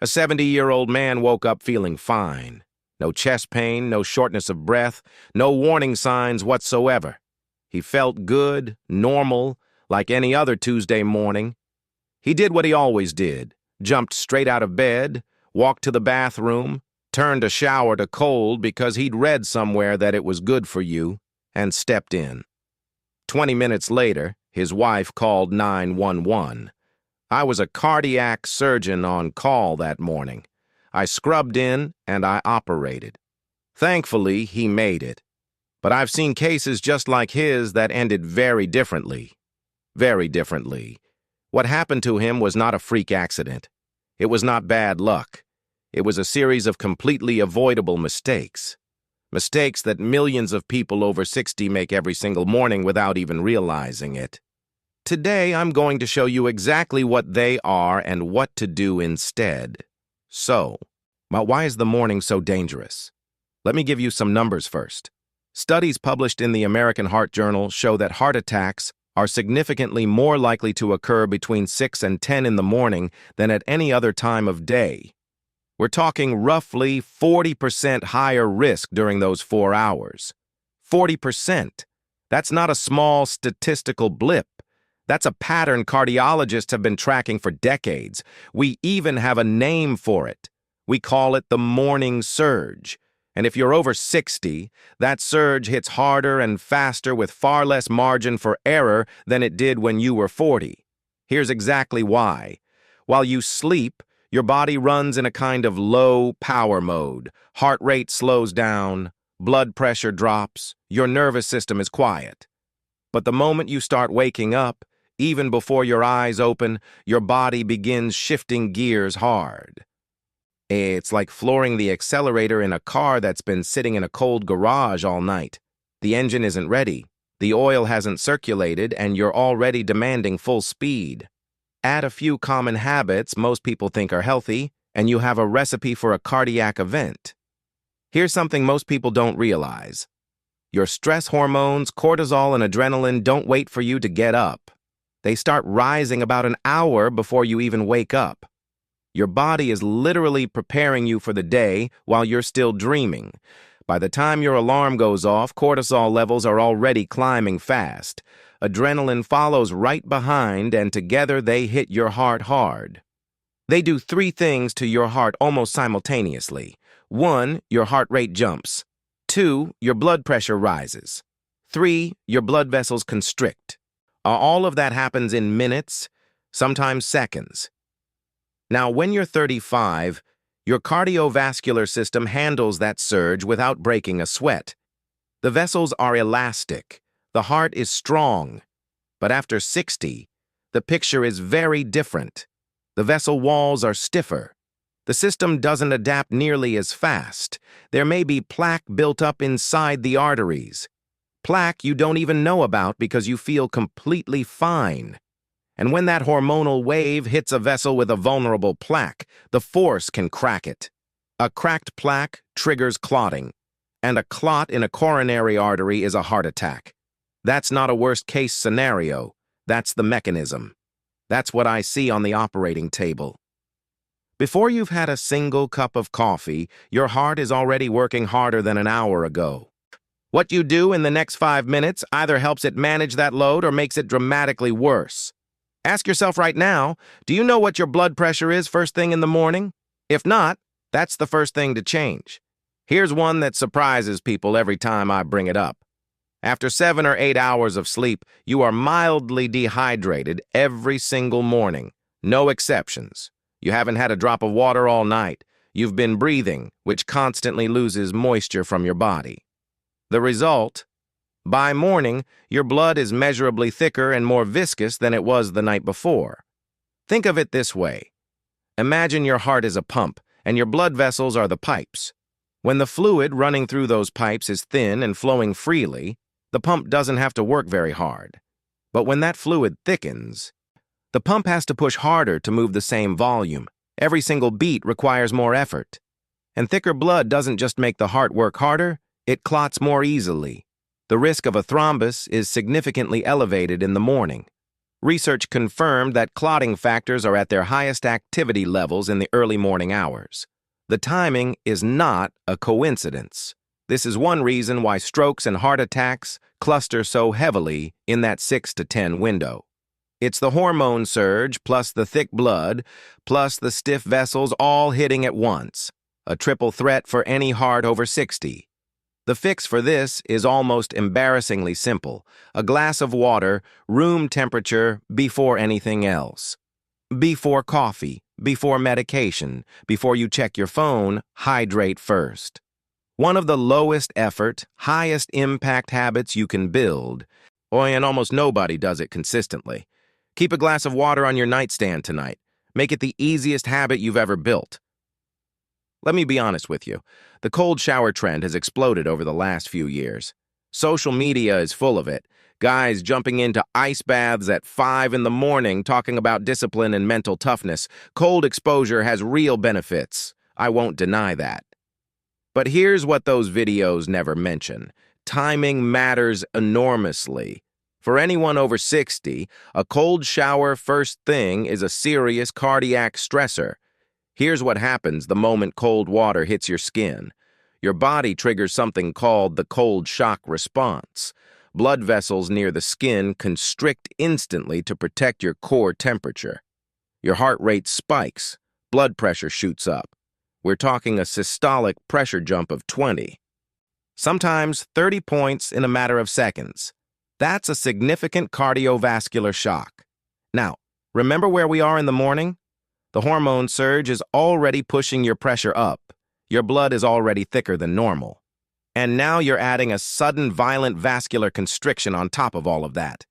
A 70-year-old man woke up feeling fine. No chest pain, no shortness of breath, no warning signs whatsoever. He felt good, normal, like any other Tuesday morning. He did what he always did, jumped straight out of bed, walked to the bathroom, turned a shower to cold because he'd read somewhere that it was good for you, and stepped in. 20 minutes later, his wife called 911. I was a cardiac surgeon on call that morning. I scrubbed in and I operated. Thankfully, he made it. But I've seen cases just like his that ended very differently. Very differently. What happened to him was not a freak accident. It was not bad luck. It was a series of completely avoidable mistakes. Mistakes that millions of people over 60 make every single morning without even realizing it. Today, I'm going to show you exactly what they are and what to do instead. So, why is the morning so dangerous? Let me give you some numbers first. Studies published in the American Heart Journal show that heart attacks are significantly more likely to occur between 6 and 10 in the morning than at any other time of day. We're talking roughly 40% higher risk during those 4 hours. 40%. That's not a small statistical blip. That's a pattern cardiologists have been tracking for decades. We even have a name for it. We call it the morning surge. And if you're over 60, that surge hits harder and faster with far less margin for error than it did when you were 40. Here's exactly why. While you sleep, your body runs in a kind of low power mode. Heart rate slows down, blood pressure drops, your nervous system is quiet. But the moment you start waking up, even before your eyes open, your body begins shifting gears hard. It's like flooring the accelerator in a car that's been sitting in a cold garage all night. The engine isn't ready, the oil hasn't circulated, and you're already demanding full speed. Add a few common habits most people think are healthy, and you have a recipe for a cardiac event. Here's something most people don't realize. Your stress hormones, cortisol and adrenaline don't wait for you to get up. They start rising about an hour before you even wake up. Your body is literally preparing you for the day while you're still dreaming. By the time your alarm goes off, cortisol levels are already climbing fast. Adrenaline follows right behind, and together they hit your heart hard. They do 3 things to your heart almost simultaneously. 1, your heart rate jumps. 2, your blood pressure rises. 3, your blood vessels constrict. All of that happens in minutes, sometimes seconds. Now, when you're 35, your cardiovascular system handles that surge without breaking a sweat. The vessels are elastic. The heart is strong. But after 60, the picture is very different. The vessel walls are stiffer. The system doesn't adapt nearly as fast. There may be plaque built up inside the arteries. Plaque you don't even know about because you feel completely fine. And when that hormonal wave hits a vessel with a vulnerable plaque, the force can crack it. A cracked plaque triggers clotting, and a clot in a coronary artery is a heart attack. That's not a worst-case scenario. That's the mechanism. That's what I see on the operating table. Before you've had a single cup of coffee, your heart is already working harder than an hour ago. What you do in the next 5 minutes either helps it manage that load or makes it dramatically worse. Ask yourself right now, do you know what your blood pressure is first thing in the morning? If not, that's the first thing to change. Here's one that surprises people every time I bring it up. After 7 or 8 hours of sleep, you are mildly dehydrated every single morning. No exceptions. You haven't had a drop of water all night. You've been breathing, which constantly loses moisture from your body. The result? By morning, your blood is measurably thicker and more viscous than it was the night before. Think of it this way. Imagine your heart is a pump, and your blood vessels are the pipes. When the fluid running through those pipes is thin and flowing freely, the pump doesn't have to work very hard. But when that fluid thickens, the pump has to push harder to move the same volume. Every single beat requires more effort. And thicker blood doesn't just make the heart work harder, it clots more easily. The risk of a thrombus is significantly elevated in the morning. Research confirmed that clotting factors are at their highest activity levels in the early morning hours. The timing is not a coincidence. This is one reason why strokes and heart attacks cluster so heavily in that 6 to 10 window. It's the hormone surge plus the thick blood plus the stiff vessels all hitting at once, a triple threat for any heart over 60. The fix for this is almost embarrassingly simple: a glass of water, room temperature, before anything else. Before coffee, before medication, before you check your phone, hydrate first. One of the lowest effort, highest impact habits you can build, and almost nobody does it consistently. Keep a glass of water on your nightstand tonight. Make it the easiest habit you've ever built. Let me be honest with you. The cold shower trend has exploded over the last few years. Social media is full of it. Guys jumping into ice baths at 5 in the morning talking about discipline and mental toughness. Cold exposure has real benefits. I won't deny that. But here's what those videos never mention. Timing matters enormously. For anyone over 60, a cold shower first thing is a serious cardiac stressor. Here's what happens the moment cold water hits your skin. Your body triggers something called the cold shock response. Blood vessels near the skin constrict instantly to protect your core temperature. Your heart rate spikes. Blood pressure shoots up. We're talking a systolic pressure jump of 20. Sometimes 30 points in a matter of seconds. That's a significant cardiovascular shock. Now, remember where we are in the morning? The hormone surge is already pushing your pressure up. Your blood is already thicker than normal. And now you're adding a sudden violent vascular constriction on top of all of that.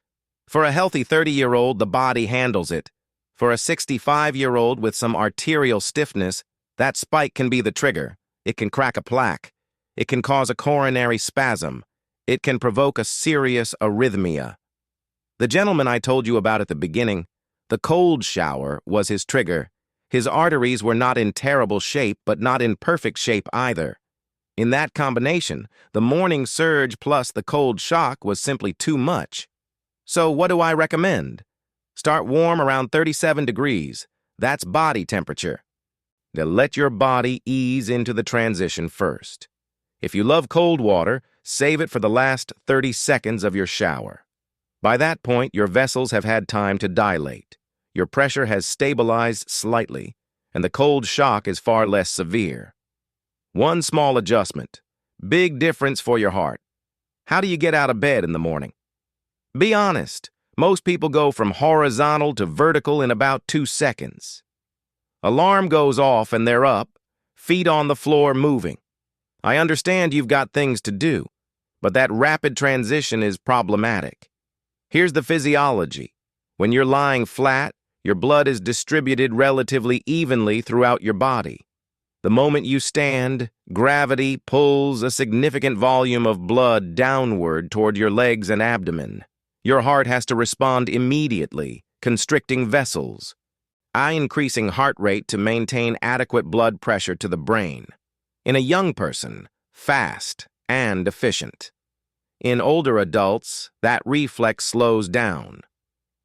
For a healthy 30-year-old, the body handles it. For a 65-year-old with some arterial stiffness, that spike can be the trigger. It can crack a plaque. It can cause a coronary spasm. It can provoke a serious arrhythmia. The gentleman I told you about at the beginning, the cold shower was his trigger. His arteries were not in terrible shape, but not in perfect shape either. In that combination, the morning surge plus the cold shock was simply too much. So what do I recommend? Start warm around 37 degrees. That's body temperature. Now let your body ease into the transition first. If you love cold water, save it for the last 30 seconds of your shower. By that point, your vessels have had time to dilate. Your pressure has stabilized slightly, and the cold shock is far less severe. One small adjustment. Big difference for your heart. How do you get out of bed in the morning? Be honest. Most people go from horizontal to vertical in about 2 seconds. Alarm goes off and they're up, feet on the floor moving. I understand you've got things to do, but that rapid transition is problematic. Here's the physiology. When you're lying flat, your blood is distributed relatively evenly throughout your body. The moment you stand, gravity pulls a significant volume of blood downward toward your legs and abdomen. Your heart has to respond immediately, constricting vessels, increasing heart rate to maintain adequate blood pressure to the brain. In a young person, fast and efficient. In older adults, that reflex slows down.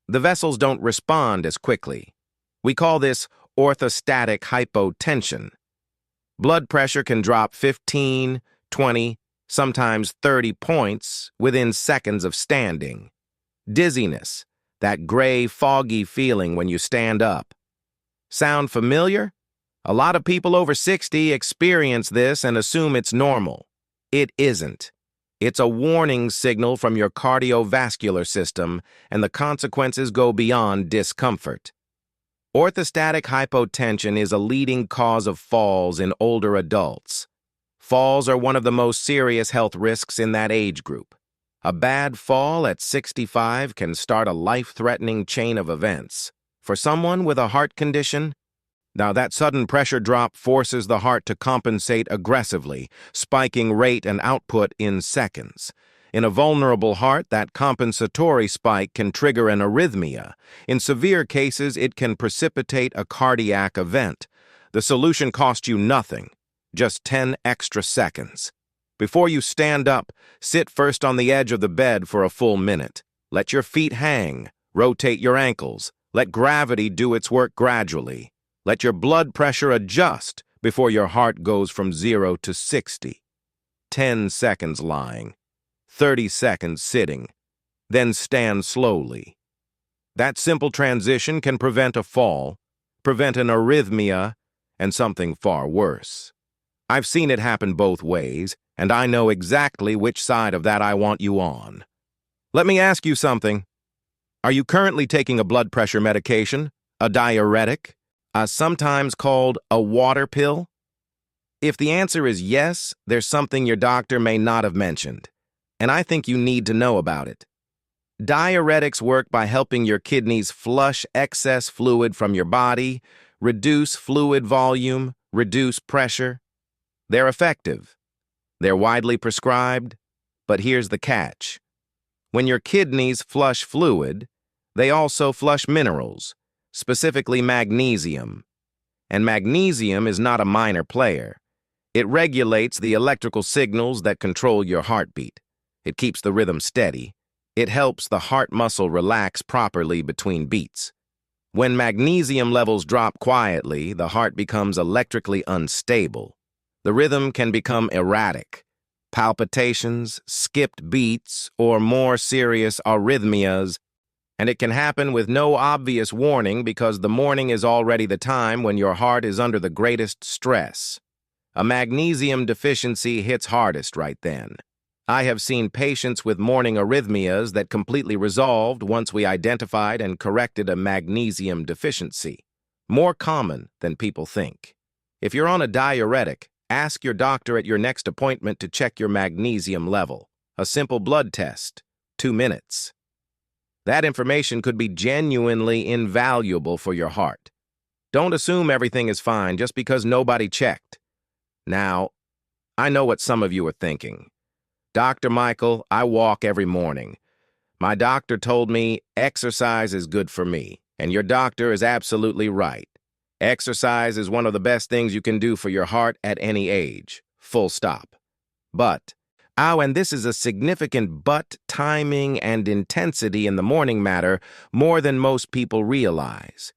The vessels don't respond as quickly. We call this orthostatic hypotension. Blood pressure can drop 15, 20, sometimes 30 points within seconds of standing. Dizziness, that gray, foggy feeling when you stand up. Sound familiar? A lot of people over 60 experience this and assume it's normal. It isn't. It's a warning signal from your cardiovascular system, and the consequences go beyond discomfort. Orthostatic hypotension is a leading cause of falls in older adults. Falls are one of the most serious health risks in that age group. A bad fall at 65 can start a life-threatening chain of events. For someone with a heart condition, now that sudden pressure drop forces the heart to compensate aggressively, spiking rate and output in seconds. In a vulnerable heart, that compensatory spike can trigger an arrhythmia. In severe cases, it can precipitate a cardiac event. The solution costs you nothing, just 10 extra seconds. Before you stand up, sit first on the edge of the bed for a full minute. Let your feet hang. Rotate your ankles. Let gravity do its work gradually. Let your blood pressure adjust before your heart goes from 0 to 60. 10 seconds lying. 30 seconds sitting. Then stand slowly. That simple transition can prevent a fall, prevent an arrhythmia, and something far worse. I've seen it happen both ways, and I know exactly which side of that I want you on. Let me ask you something. Are you currently taking a blood pressure medication, a diuretic, sometimes called a water pill? If the answer is yes, there's something your doctor may not have mentioned, and I think you need to know about it. Diuretics work by helping your kidneys flush excess fluid from your body, reduce fluid volume, reduce pressure. They're effective. They're widely prescribed, but here's the catch. When your kidneys flush fluid, they also flush minerals, specifically magnesium. And magnesium is not a minor player. It regulates the electrical signals that control your heartbeat. It keeps the rhythm steady. It helps the heart muscle relax properly between beats. When magnesium levels drop quietly, the heart becomes electrically unstable. The rhythm can become erratic. Palpitations, skipped beats, or more serious arrhythmias, and it can happen with no obvious warning because the morning is already the time when your heart is under the greatest stress. A magnesium deficiency hits hardest right then. I have seen patients with morning arrhythmias that completely resolved once we identified and corrected a magnesium deficiency. More common than people think. If you're on a diuretic, ask your doctor at your next appointment to check your magnesium level. A simple blood test, 2 minutes. That information could be genuinely invaluable for your heart. Don't assume everything is fine just because nobody checked. Now, I know what some of you are thinking. Dr. Michael, I walk every morning. My doctor told me exercise is good for me, and your doctor is absolutely right. Exercise is one of the best things you can do for your heart at any age. Full stop. But, and this is a significant but, timing and intensity in the morning matter more than most people realize.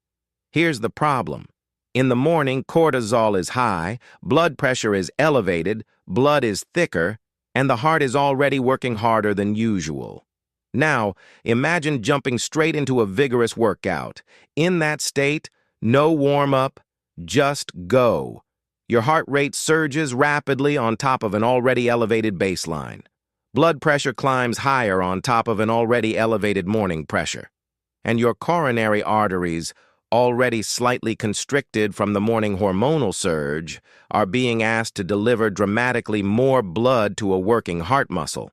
Here's the problem. In the morning, cortisol is high, blood pressure is elevated, blood is thicker, and the heart is already working harder than usual. Now, imagine jumping straight into a vigorous workout. In that state, no warm-up, just go. Your heart rate surges rapidly on top of an already elevated baseline. Blood pressure climbs higher on top of an already elevated morning pressure. And your coronary arteries, already slightly constricted from the morning hormonal surge, are being asked to deliver dramatically more blood to a working heart muscle.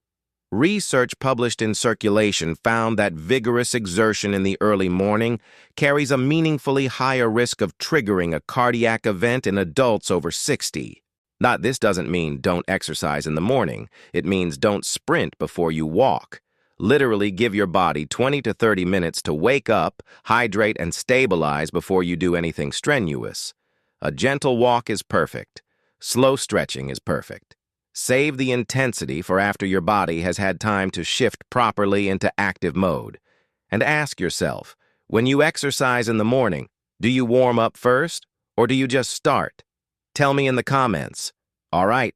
Research published in Circulation found that vigorous exertion in the early morning carries a meaningfully higher risk of triggering a cardiac event in adults over 60. This doesn't mean don't exercise in the morning. It means don't sprint before you walk. Literally give your body 20 to 30 minutes to wake up, hydrate, and stabilize before you do anything strenuous. A gentle walk is perfect. Slow stretching is perfect. Save the intensity for after your body has had time to shift properly into active mode. And ask yourself, when you exercise in the morning, do you warm up first, or do you just start? Tell me in the comments. All right.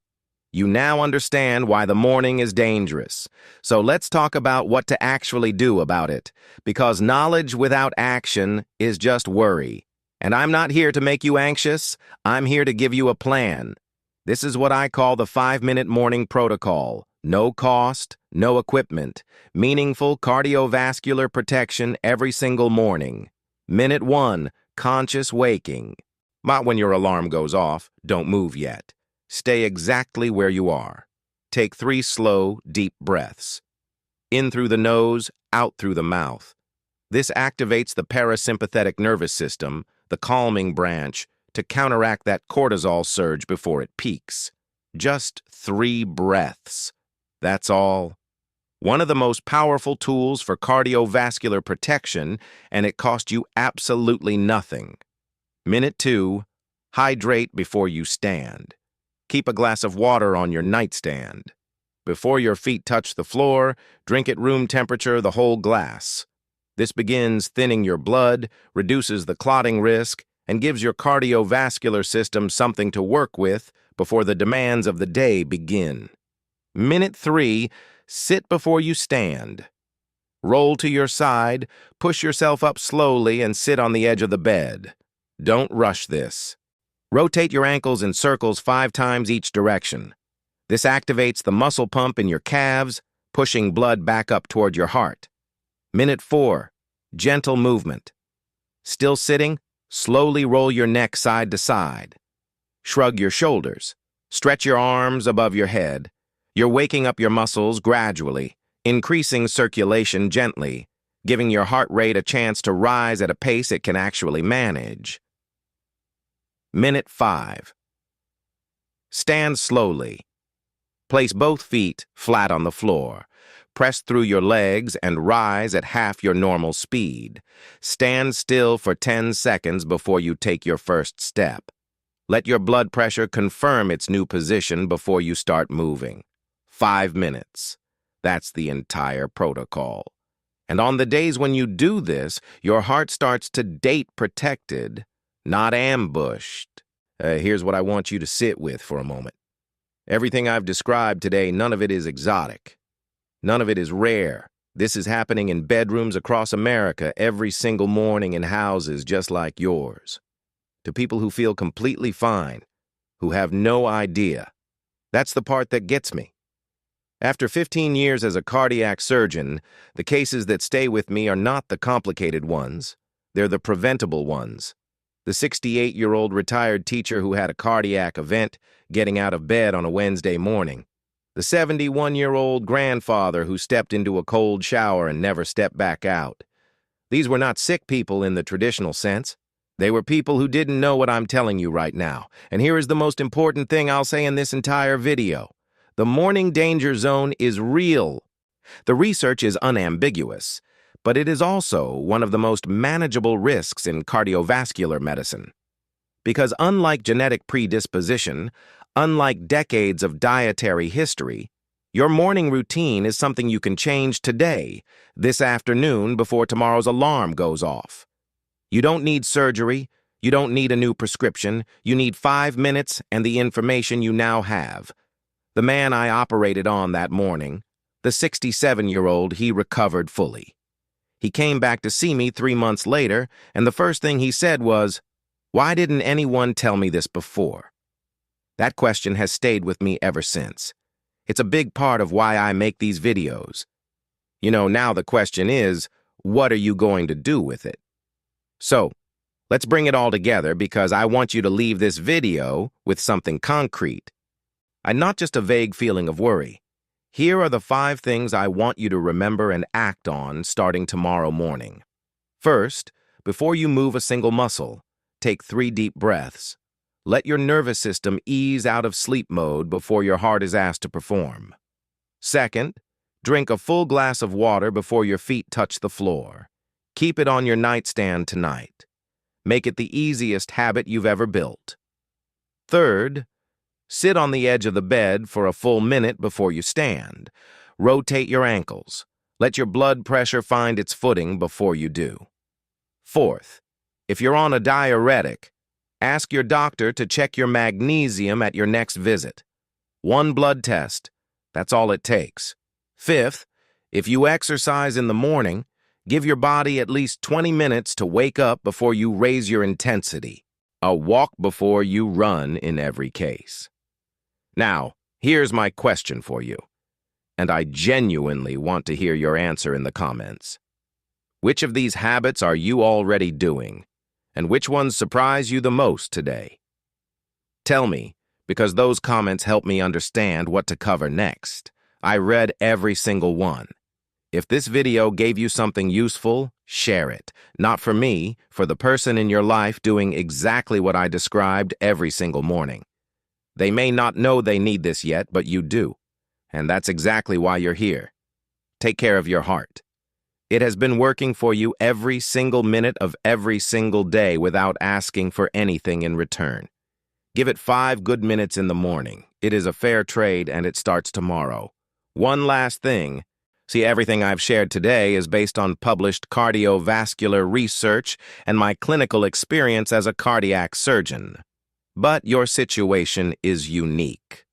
You now understand why the morning is dangerous. So let's talk about what to actually do about it, because knowledge without action is just worry. And I'm not here to make you anxious. I'm here to give you a plan. This is what I call the 5-minute morning protocol. No cost, no equipment. Meaningful cardiovascular protection every single morning. Minute 1, conscious waking. Not when your alarm goes off. Don't move yet. Stay exactly where you are. Take 3 slow, deep breaths. In through the nose, out through the mouth. This activates the parasympathetic nervous system, the calming branch, to counteract that cortisol surge before it peaks. Just 3 breaths. That's all. One of the most powerful tools for cardiovascular protection, and it costs you absolutely nothing. Minute 2, hydrate before you stand. Keep a glass of water on your nightstand. Before your feet touch the floor, drink at room temperature the whole glass. This begins thinning your blood, reduces the clotting risk, and gives your cardiovascular system something to work with before the demands of the day begin. Minute 3, sit before you stand. Roll to your side, push yourself up slowly, and sit on the edge of the bed. Don't rush this. Rotate your ankles in circles 5 times each direction. This activates the muscle pump in your calves, pushing blood back up toward your heart. Minute 4, gentle movement. Still sitting, slowly roll your neck side to side. Shrug your shoulders. Stretch your arms above your head. You're waking up your muscles gradually, increasing circulation gently, giving your heart rate a chance to rise at a pace it can actually manage. Minute 5. Stand slowly. Place both feet flat on the floor. Press through your legs and rise at half your normal speed. Stand still for 10 seconds before you take your first step. Let your blood pressure confirm its new position before you start moving. 5 minutes. That's the entire protocol. And on the days when you do this, your heart starts to date protected, not ambushed. Here's what I want you to sit with for a moment. Everything I've described today, none of it is exotic. None of it is rare. This is happening in bedrooms across America every single morning in houses just like yours. To people who feel completely fine, who have no idea. That's the part that gets me. After 15 years as a cardiac surgeon, the cases that stay with me are not the complicated ones. They're the preventable ones. The 68-year-old retired teacher who had a cardiac event getting out of bed on a Wednesday morning. The 71-year-old grandfather who stepped into a cold shower and never stepped back out. These were not sick people in the traditional sense. They were people who didn't know what I'm telling you right now. And here is the most important thing I'll say in this entire video. The morning danger zone is real. The research is unambiguous, but it is also one of the most manageable risks in cardiovascular medicine. Because unlike genetic predisposition, unlike decades of dietary history, your morning routine is something you can change today, this afternoon, before tomorrow's alarm goes off. You don't need surgery, you don't need a new prescription, you need 5 minutes and the information you now have. The man I operated on that morning, the 67-year-old, he recovered fully. He came back to see me 3 months later, and the first thing he said was, "Why didn't anyone tell me this before?" That question has stayed with me ever since. It's a big part of why I make these videos. You know, now the question is, what are you going to do with it? So, let's bring it all together because I want you to leave this video with something concrete. And not just a vague feeling of worry. Here are the 5 things I want you to remember and act on starting tomorrow morning. First, before you move a single muscle, take 3 deep breaths. Let your nervous system ease out of sleep mode before your heart is asked to perform. Second, drink a full glass of water before your feet touch the floor. Keep it on your nightstand tonight. Make it the easiest habit you've ever built. Third, sit on the edge of the bed for a full minute before you stand. Rotate your ankles. Let your blood pressure find its footing before you do. Fourth, if you're on a diuretic, ask your doctor to check your magnesium at your next visit. 1 blood test, that's all it takes. Fifth, if you exercise in the morning, give your body at least 20 minutes to wake up before you raise your intensity. A walk before you run in every case. Now, here's my question for you, and I genuinely want to hear your answer in the comments. Which of these habits are you already doing, and which ones surprise you the most today? Tell me, because those comments help me understand what to cover next. I read every single one. If this video gave you something useful, share it. Not for me, for the person in your life doing exactly what I described every single morning. They may not know they need this yet, but you do. And that's exactly why you're here. Take care of your heart. It has been working for you every single minute of every single day without asking for anything in return. Give it 5 good minutes in the morning. It is a fair trade and it starts tomorrow. One last thing. See, everything I've shared today is based on published cardiovascular research and my clinical experience as a cardiac surgeon. But your situation is unique.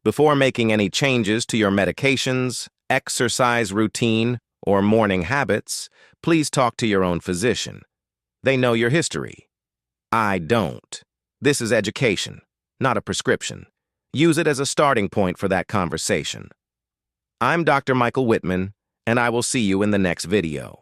Before making any changes to your medications, exercise routine, or morning habits, please talk to your own physician. They know your history. I don't. This is education, not a prescription. Use it as a starting point for that conversation. I'm Dr. Michael Whitman, and I will see you in the next video.